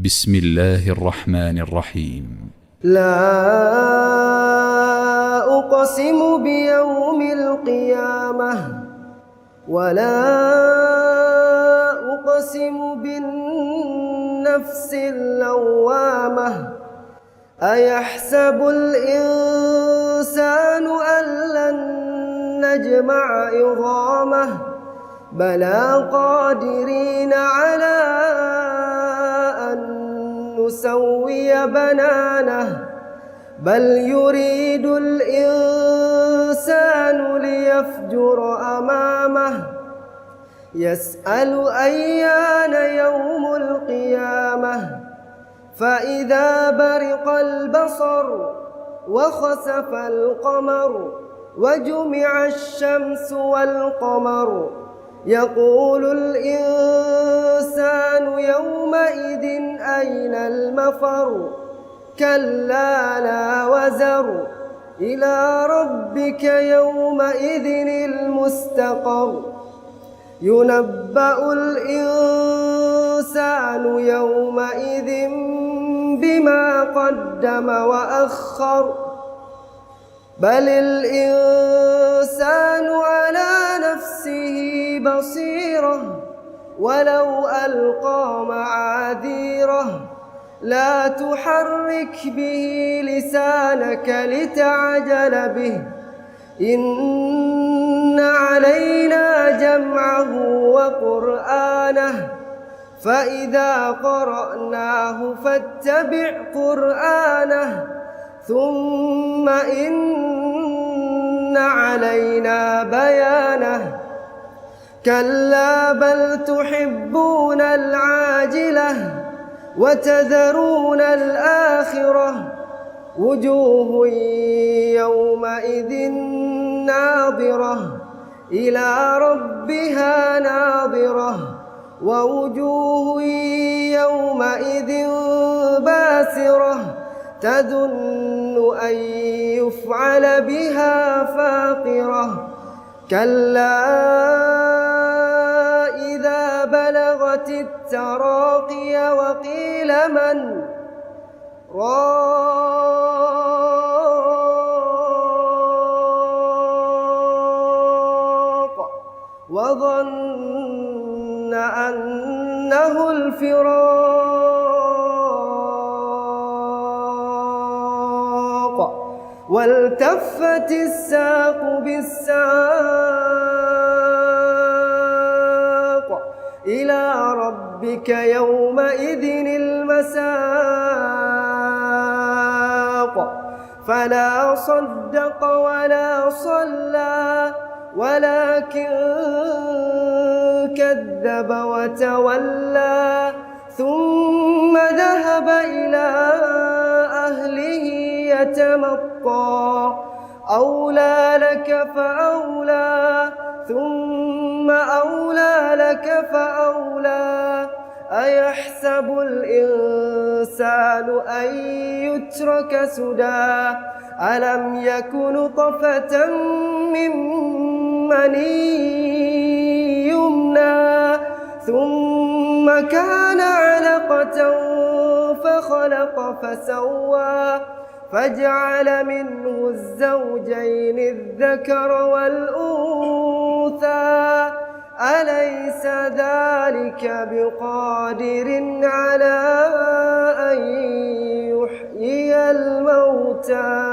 بسم الله الرحمن الرحيم. لا أقسم بيوم القيامة ولا أقسم بالنفس اللوامة. أيحسب الإنسان أن لن نجمع عظامه بلى قادرين على أن نسوي بنانه بل يريد الإنسان ليفجر أمامه يسأل أيان يوم القيامة فإذا برق البصر وخسف القمر وجمع الشمس والقمر يقول الإنسان يومئذ أين المفر كلا لا وزر إلى ربك يومئذ المستقر ينبأ الإنسان يومئذ بما قدم وأخر بل الإنسان على نفسه بصيرة ولو ألقى معاذيره لا تحرك به لسانك لتعجل به إن علينا جمعه وقرآنه فإذا قرأناه فاتبع قرآنه ثم إن علينا بيانه كلا بل تحبون العاجلة وتذرون الآخرة وجوه يومئذ ناظرة إلى ربها ناظرة ووجوه يومئذ باسرة تظن أن يفعل بها فاقرة كلا إذا بلغت التراقي وقيل من راق وظن أنه الفراق والتفت الساق بالساق إلى ربك يومئذ المساق فلا صدق ولا صلى ولكن كذب وتولى ثم ذهب إلى أهله يتمطى أولى لك فأولى ثم أولى لك فأولى أيحسب الإنسان أن يترك سدى ألم يك نطفة من مني يمنى ثم كان علقة فخلق فسوى فجعل منه الزوجين الذكر والأنثى أليس ذلك بقادر على أن يحيي الموتى